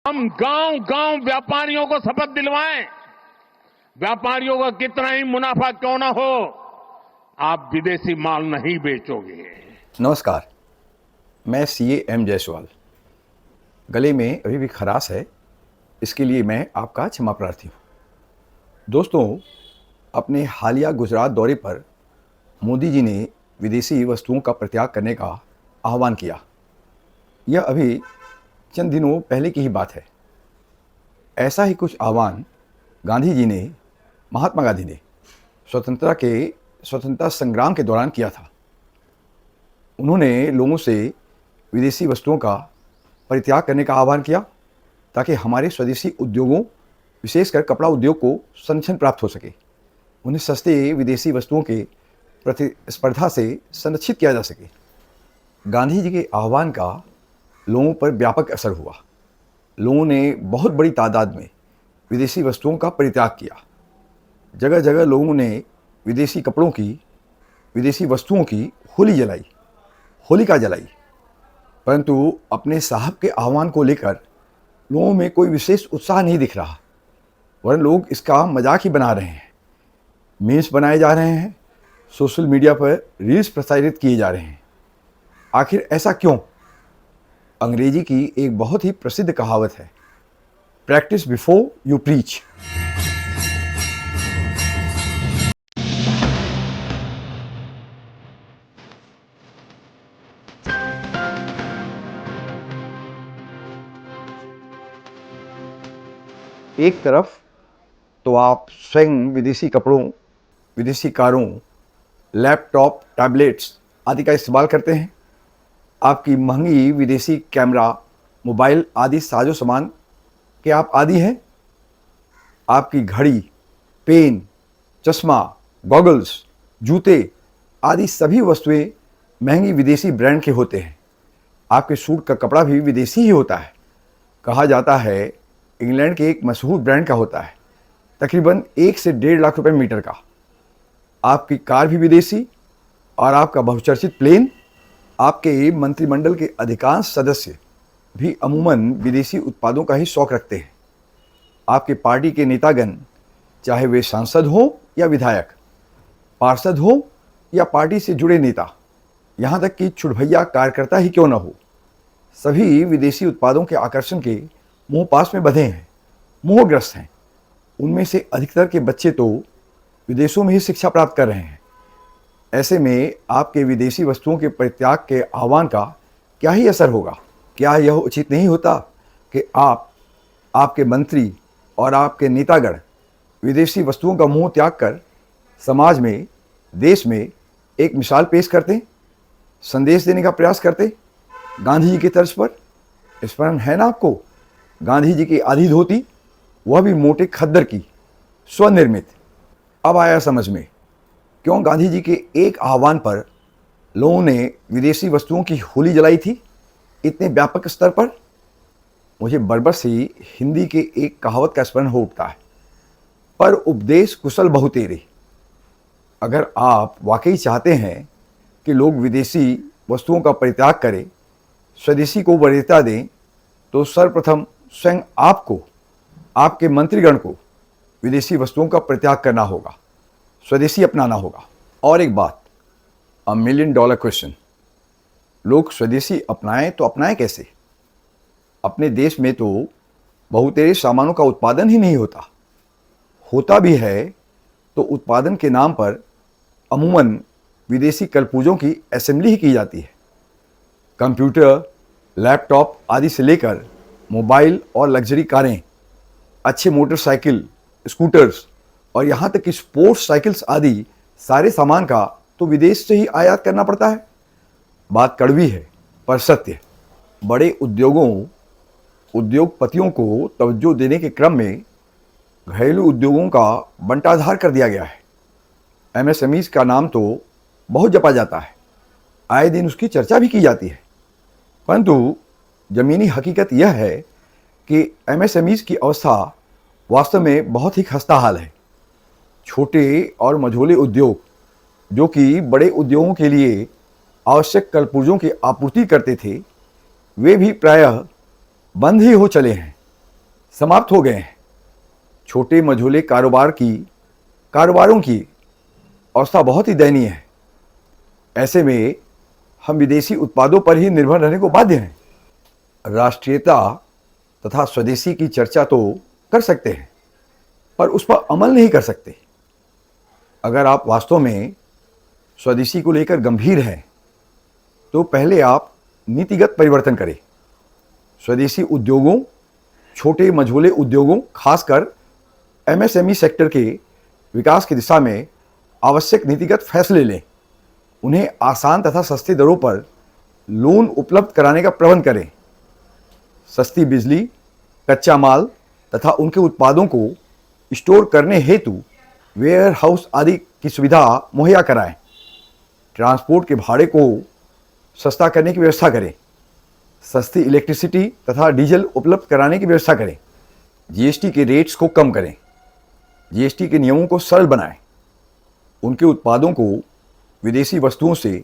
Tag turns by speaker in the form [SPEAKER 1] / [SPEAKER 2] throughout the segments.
[SPEAKER 1] हम गांव गांव व्यापारियों को शपथ दिलवाएं, व्यापारियों का कितना ही मुनाफा क्यों ना हो, आप विदेशी माल नहीं बेचोगे।
[SPEAKER 2] नमस्कार, मैं सीए एम जायसवाल। गले में अभी भी खराश है, इसके लिए मैं आपका क्षमा प्रार्थी हूँ। दोस्तों, अपने हालिया गुजरात दौरे पर मोदी जी ने विदेशी वस्तुओं का परित्याग करने का आह्वान किया। यह अभी चंद दिनों पहले की ही बात है। ऐसा ही कुछ आह्वान महात्मा गांधी ने स्वतंत्रता संग्राम के दौरान किया था। उन्होंने लोगों से विदेशी वस्तुओं का परित्याग करने का आह्वान किया ताकि हमारे स्वदेशी उद्योगों, विशेषकर कपड़ा उद्योग को संरक्षण प्राप्त हो सके, उन्हें सस्ते विदेशी वस्तुओं के प्रतिस्पर्धा से संरक्षित किया जा सके। गांधी जी के आह्वान का लोगों पर व्यापक असर हुआ। लोगों ने बहुत बड़ी तादाद में विदेशी वस्तुओं का परित्याग किया। जगह जगह लोगों ने विदेशी कपड़ों की, विदेशी वस्तुओं की होलिका जलाई। परंतु अपने साहब के आह्वान को लेकर लोगों में कोई विशेष उत्साह नहीं दिख रहा, वरन लोग इसका मजाक ही बना रहे हैं। मीम्स बनाए जा रहे हैं, सोशल मीडिया पर रील्स प्रसारित किए जा रहे हैं। आखिर ऐसा क्यों? अंग्रेजी की एक बहुत ही प्रसिद्ध कहावत है, प्रैक्टिस बिफोर यू प्रीच। एक तरफ तो आप स्वयं विदेशी कपड़ों, विदेशी कारों, लैपटॉप, टैबलेट्स आदि का इस्तेमाल करते हैं। आपकी महंगी विदेशी कैमरा, मोबाइल आदि साजो सामान के आप आदी हैं। आपकी घड़ी, पेन, चश्मा, गॉगल्स, जूते आदि सभी वस्तुएं महंगी विदेशी ब्रांड के होते हैं। आपके सूट का कपड़ा भी विदेशी ही होता है। कहा जाता है इंग्लैंड के एक मशहूर ब्रांड का होता है, तकरीबन 1 से 1.5 लाख रुपए मीटर का। आपकी कार भी विदेशी और आपका बहुचर्चित प्लेन, आपके मंत्रिमंडल के अधिकांश सदस्य भी अमूमन विदेशी उत्पादों का ही शौक रखते हैं। आपके पार्टी के नेतागण, चाहे वे सांसद हों या विधायक, पार्षद हों या पार्टी से जुड़े नेता, यहाँ तक कि छुटभैया कार्यकर्ता ही क्यों न हो, सभी विदेशी उत्पादों के आकर्षण के मुंह पास में बंधे हैं, मोहग्रस्त हैं। उनमें से अधिकतर के बच्चे तो विदेशों में ही शिक्षा प्राप्त कर रहे हैं। ऐसे में आपके विदेशी वस्तुओं के परित्याग के आह्वान का क्या ही असर होगा? क्या यह उचित नहीं होता कि आपके मंत्री और आपके नेतागण विदेशी वस्तुओं का मुंह त्याग कर समाज में, देश में एक मिसाल पेश करते, संदेश देने का प्रयास करते, गांधी जी की तर्ज पर? स्मरण है ना आपको गांधी जी की आधी धोती, वह भी मोटे खद्दर की, स्वनिर्मित। अब आया समझ में क्यों गांधी जी के एक आह्वान पर लोगों ने विदेशी वस्तुओं की होली जलाई थी इतने व्यापक स्तर पर। मुझे बरबर से हिंदी के एक कहावत का स्मरण हो उठता है, पर उपदेश कुशल बहु तेरे। अगर आप वाकई चाहते हैं कि लोग विदेशी वस्तुओं का परित्याग करें, स्वदेशी को वरीयता दें, तो सर्वप्रथम स्वयं आपको, आपके मंत्रीगण को विदेशी वस्तुओं का परित्याग करना होगा, स्वदेशी अपनाना होगा। और एक बात, $1 मिलियन क्वेश्चन, लोग स्वदेशी अपनाएं तो अपनाएं कैसे? अपने देश में तो बहुतेरे सामानों का उत्पादन ही नहीं होता। होता भी है तो उत्पादन के नाम पर अमूमन विदेशी कलपुर्जों की असेंबली ही की जाती है। कंप्यूटर, लैपटॉप आदि से लेकर मोबाइल और लग्जरी कारें, अच्छे मोटरसाइकिल, स्कूटर्स और यहाँ तक कि स्पोर्ट्स साइकिल्स आदि सारे सामान का तो विदेश से ही आयात करना पड़ता है। बात कड़वी है पर सत्य। बड़े उद्योगपतियों को तवज्जो देने के क्रम में घरेलू उद्योगों का बंटाधार कर दिया गया है। एमएसएमईज का नाम तो बहुत जपा जाता है, आए दिन उसकी चर्चा भी की जाती है, परंतु ज़मीनी हकीकत यह है कि एमएसएमईज की अवस्था वास्तव में बहुत ही खस्ताहाल है। छोटे और मझोले उद्योग, जो कि बड़े उद्योगों के लिए आवश्यक कलपुर्जों की आपूर्ति करते थे, वे भी प्रायः बंद ही हो चले हैं। समाप्त हो गए हैं। छोटे मझोले कारोबारों की अवस्था बहुत ही दयनीय है। ऐसे में हम विदेशी उत्पादों पर ही निर्भर रहने को बाध्य हैं। राष्ट्रीयता तथा स्वदेशी की चर्चा तो कर सकते हैं, पर उस पर अमल नहीं कर सकते। अगर आप वास्तव में स्वदेशी को लेकर गंभीर हैं, तो पहले आप नीतिगत परिवर्तन करें। स्वदेशी उद्योगों, छोटे मझोले उद्योगों, खासकर एमएसएमई सेक्टर के विकास की दिशा में आवश्यक नीतिगत फैसले लें। उन्हें आसान तथा सस्ती दरों पर लोन उपलब्ध कराने का प्रबंध करें। सस्ती बिजली, कच्चा माल तथा उनके उत्पादों को स्टोर करने हेतु वेयर हाउस आदि की सुविधा मुहैया कराएं। ट्रांसपोर्ट के भाड़े को सस्ता करने की व्यवस्था करें। सस्ती इलेक्ट्रिसिटी तथा डीजल उपलब्ध कराने की व्यवस्था करें। जीएसटी के रेट्स को कम करें। जीएसटी के नियमों को सरल बनाएं। उनके उत्पादों को विदेशी वस्तुओं से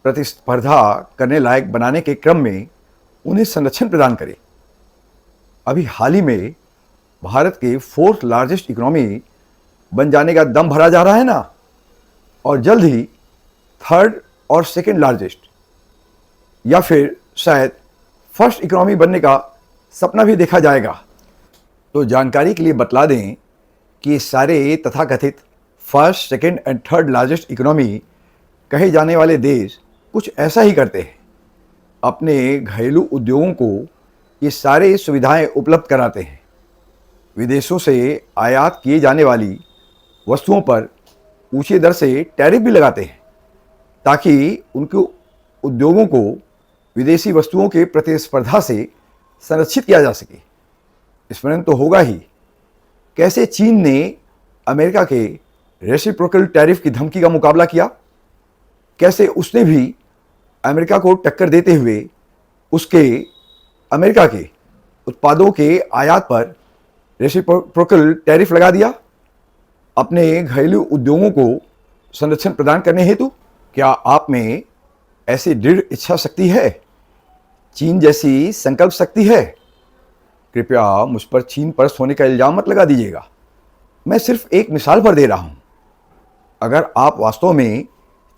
[SPEAKER 2] प्रतिस्पर्धा करने लायक बनाने के क्रम में उन्हें संरक्षण प्रदान करें। अभी हाल ही में भारत के 4th लार्जेस्ट इकोनॉमी बन जाने का दम भरा जा रहा है ना, और जल्द ही 3rd और 2nd लार्जेस्ट, या फिर शायद 1st इकोनॉमी बनने का सपना भी देखा जाएगा। तो जानकारी के लिए बतला दें कि ये सारे तथाकथित 1st, 2nd and 3rd largest economy कहे जाने वाले देश कुछ ऐसा ही करते हैं। अपने घरेलू उद्योगों को ये सारे सुविधाएं उपलब्ध कराते हैं। विदेशों से आयात किए जाने वाली वस्तुओं पर ऊंचे दर से टैरिफ भी लगाते हैं, ताकि उनके उद्योगों को विदेशी वस्तुओं के प्रतिस्पर्धा से संरक्षित किया जा सके। स्मरण तो होगा ही कैसे चीन ने अमेरिका के रेसिप्रोकल टैरिफ की धमकी का मुकाबला किया। कैसे उसने भी अमेरिका को टक्कर देते हुए उसके अमेरिका के उत्पादों के आयात पर रेसिप्रोकल टैरिफ लगा दिया अपने घरेलू उद्योगों को संरक्षण प्रदान करने हेतु। क्या आप में ऐसी दृढ़ इच्छा शक्ति है, चीन जैसी संकल्प शक्ति है? कृपया मुझ पर चीन परस्त होने का इल्जाम मत लगा दीजिएगा। मैं सिर्फ एक मिसाल पर दे रहा हूं। अगर आप वास्तव में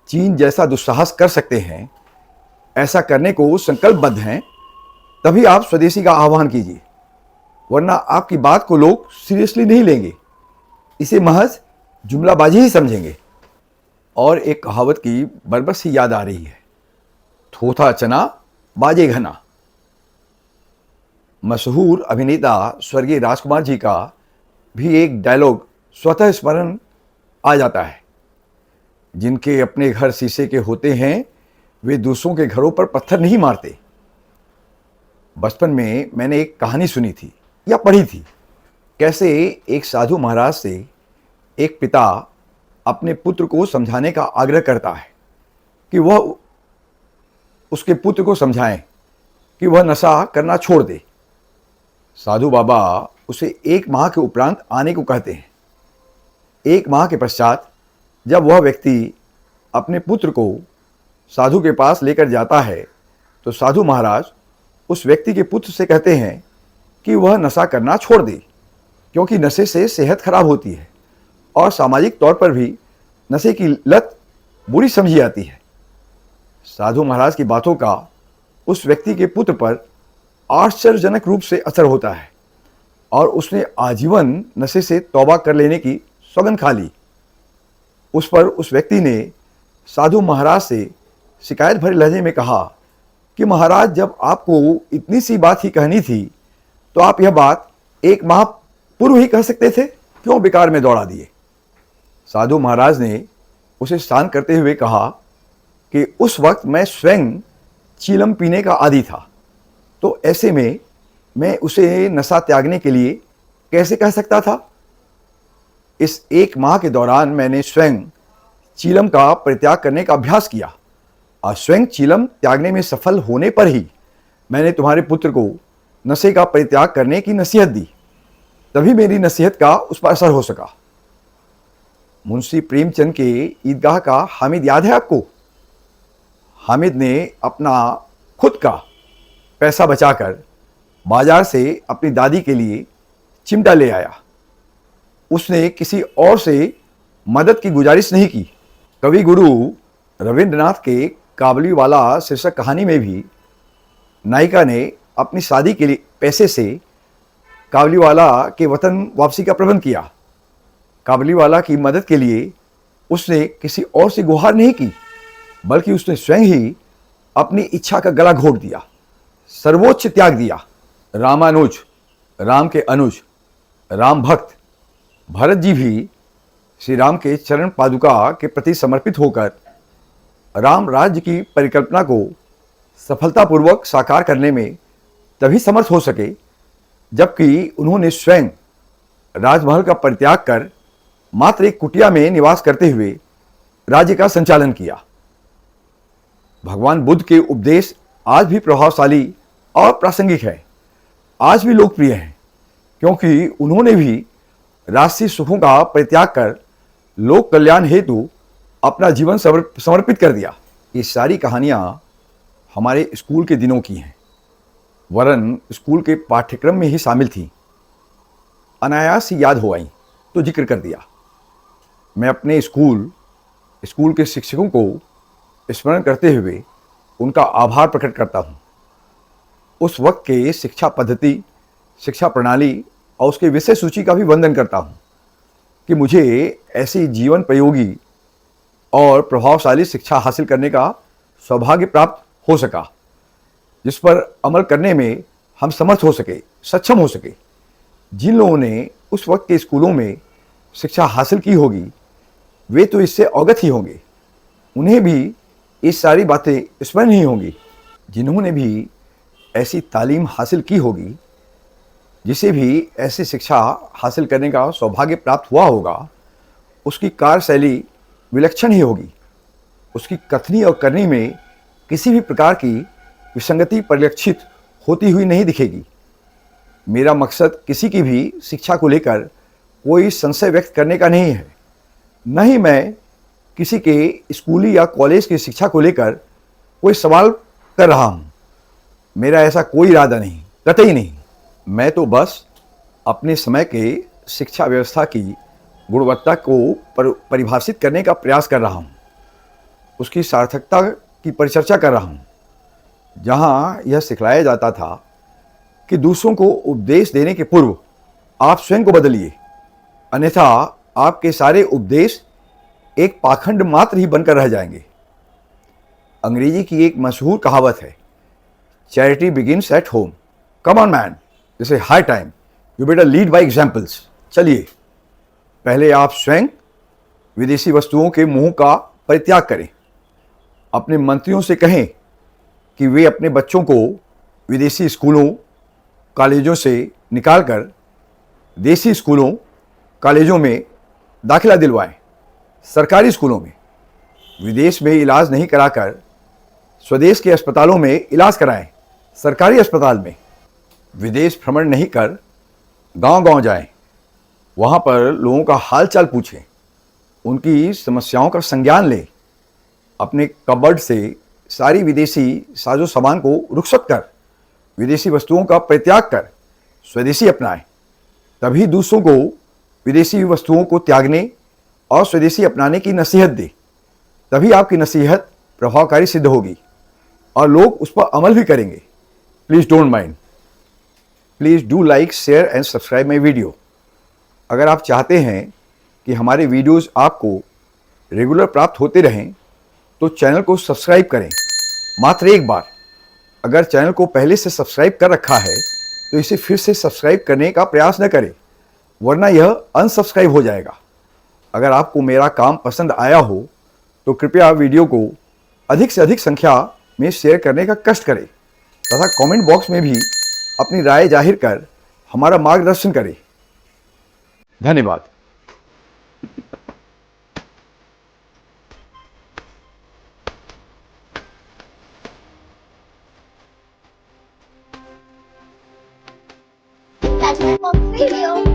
[SPEAKER 2] चीन जैसा दुस्साहस कर सकते हैं, ऐसा करने को संकल्पबद्ध हैं, तभी आप स्वदेशी का आह्वान कीजिए, वरना आपकी बात को लोग सीरियसली नहीं लेंगे। इसे महज जुमलाबाजी ही समझेंगे। और एक कहावत की बरबस ही याद आ रही है, थोथा चना बाजे घना। मशहूर अभिनेता स्वर्गीय राजकुमार जी का भी एक डायलॉग स्वतः स्मरण आ जाता है, जिनके अपने घर शीशे के होते हैं, वे दूसरों के घरों पर पत्थर नहीं मारते। बचपन में मैंने एक कहानी सुनी थी या पढ़ी थी, कैसे एक साधु महाराज से एक पिता अपने पुत्र को समझाने का आग्रह करता है कि वह उसके पुत्र को समझाएं कि वह नशा करना छोड़ दे। साधु बाबा उसे 1 माह के उपरांत आने को कहते हैं। 1 माह के पश्चात जब वह व्यक्ति अपने पुत्र को साधु के पास लेकर जाता है, तो साधु महाराज उस व्यक्ति के पुत्र से कहते हैं कि वह नशा करना छोड़ दे, क्योंकि नशे से सेहत खराब होती है और सामाजिक तौर पर भी नशे की लत बुरी समझी जाती है। साधु महाराज की बातों का उस व्यक्ति के पुत्र पर आश्चर्यजनक रूप से असर होता है और उसने आजीवन नशे से तौबा कर लेने की सौगंध खा ली। उस पर उस व्यक्ति ने साधु महाराज से शिकायत भरे लहजे में कहा कि महाराज, जब आपको इतनी सी बात ही कहनी थी तो आप यह बात 1 माह पूर्व ही कह सकते थे, क्यों बेकार में दौड़ा दिए। साधु महाराज ने उसे शांत करते हुए कहा कि उस वक्त मैं स्वयं चीलम पीने का आदी था, तो ऐसे में मैं उसे नशा त्यागने के लिए कैसे कह सकता था। इस 1 माह के दौरान मैंने स्वयं चीलम का परित्याग करने का अभ्यास किया और स्वयं चीलम त्यागने में सफल होने पर ही मैंने तुम्हारे पुत्र को नशे का परित्याग करने की नसीहत दी। तभी मेरी नसीहत का उस पर असर हो सका। मुंशी प्रेमचंद के ईदगाह का हामिद याद है आपको? हामिद ने अपना खुद का पैसा बचाकर बाजार से अपनी दादी के लिए चिमटा ले आया। उसने किसी और से मदद की गुजारिश नहीं की। कवि गुरु रविंद्रनाथ के काबुलीवाला शीर्षक कहानी में भी नायिका ने अपनी शादी के लिए पैसे से काबुलीवाला के वतन वापसी का प्रबंध किया। काबुलीवाला की मदद के लिए उसने किसी और से गुहार नहीं की, बल्कि उसने स्वयं ही अपनी इच्छा का गला घोट दिया, सर्वोच्च त्याग दिया। रामानुज, राम के अनुज, राम भक्त भरत जी भी श्री राम के चरण पादुका के प्रति समर्पित होकर राम राज्य की परिकल्पना को सफलतापूर्वक साकार करने में तभी समर्थ हो सके जबकि उन्होंने स्वयं राजमहल का परित्याग कर मात्र एक कुटिया में निवास करते हुए राज्य का संचालन किया। भगवान बुद्ध के उपदेश आज भी प्रभावशाली और प्रासंगिक है, आज भी लोकप्रिय हैं, क्योंकि उन्होंने भी राष्ट्रीय सुखों का परित्याग कर लोक कल्याण हेतु अपना जीवन समर्पित कर दिया। ये सारी कहानियां हमारे स्कूल के दिनों की हैं, वरन स्कूल के पाठ्यक्रम में ही शामिल थी। अनायास ही याद हो आई तो जिक्र कर दिया। मैं अपने स्कूल के शिक्षकों को स्मरण करते हुए उनका आभार प्रकट करता हूँ। उस वक्त के शिक्षा पद्धति, शिक्षा प्रणाली और उसके विषय सूची का भी वंदन करता हूँ कि मुझे ऐसी जीवन प्रयोगी और प्रभावशाली शिक्षा हासिल करने का सौभाग्य प्राप्त हो सका, जिस पर अमल करने में हम समर्थ हो सके, सक्षम हो सके। जिन लोगों ने उस वक्त के स्कूलों में शिक्षा हासिल की होगी वे तो इससे अवगत ही होंगे, उन्हें भी ये सारी बातें स्मरण ही होंगी। जिन्होंने भी ऐसी तालीम हासिल की होगी, जिसे भी ऐसी शिक्षा हासिल करने का सौभाग्य प्राप्त हुआ होगा, उसकी कार्यशैली विलक्षण ही होगी। उसकी कथनी और करनी में किसी भी प्रकार की विसंगति परिलक्षित होती हुई नहीं दिखेगी। मेरा मकसद किसी की भी शिक्षा को लेकर कोई संशय व्यक्त करने का नहीं है, न ही मैं किसी के स्कूली या कॉलेज की शिक्षा को लेकर कोई सवाल कर रहा हूँ। मेरा ऐसा कोई इरादा नहीं, कतई नहीं। मैं तो बस अपने समय के शिक्षा व्यवस्था की गुणवत्ता को परिभाषित करने का प्रयास कर रहा हूँ, उसकी सार्थकता की परिचर्चा कर रहा हूँ। जहाँ यह सिखलाया जाता था कि दूसरों को उपदेश देने के पूर्व आप स्वयं को बदलिए, अन्यथा आपके सारे उपदेश एक पाखंड मात्र ही बनकर रह जाएंगे। अंग्रेजी की एक मशहूर कहावत है, charity begins at home. Come on man, this is high time, you better lead by examples. चलिए, पहले आप स्वयं विदेशी वस्तुओं के मोह का परित्याग करें। अपने मंत्रियों से कहें कि वे अपने बच्चों को विदेशी स्कूलों कॉलेजों से निकालकर देसी स्कूलों कॉलेजों में दाखिला दिलवाएं। सरकारी स्कूलों में विदेश में इलाज नहीं कराकर स्वदेश के अस्पतालों में इलाज कराएं। सरकारी अस्पताल में विदेश भ्रमण नहीं कर गांव-गांव जाएं, वहां पर लोगों का हाल चाल पूछें, उनकी समस्याओं का संज्ञान लें। अपने कबर्ड से सारी विदेशी साजो सामान को रुखसत कर विदेशी वस्तुओं का परित्याग कर स्वदेशी अपनाएं। तभी दूसरों को विदेशी वस्तुओं को त्यागने और स्वदेशी अपनाने की नसीहत दे। तभी आपकी नसीहत प्रभावकारी सिद्ध होगी और लोग उस पर अमल भी करेंगे। Please don't mind, please do like, share and subscribe my video. अगर आप चाहते हैं कि हमारे वीडियोज़ आपको रेगुलर प्राप्त होते रहें तो चैनल को सब्सक्राइब करें, मात्र एक बार। अगर चैनल को पहले से सब्सक्राइब कर रखा है तो इसे फिर से सब्सक्राइब करने का प्रयास न करें, वरना यह अनसब्सक्राइब हो जाएगा। अगर आपको मेरा काम पसंद आया हो तो कृपया वीडियो को अधिक से अधिक संख्या में शेयर करने का कष्ट करें तथा कमेंट बॉक्स में भी अपनी राय जाहिर कर हमारा मार्गदर्शन करें। धन्यवाद।
[SPEAKER 3] That's my mom's video.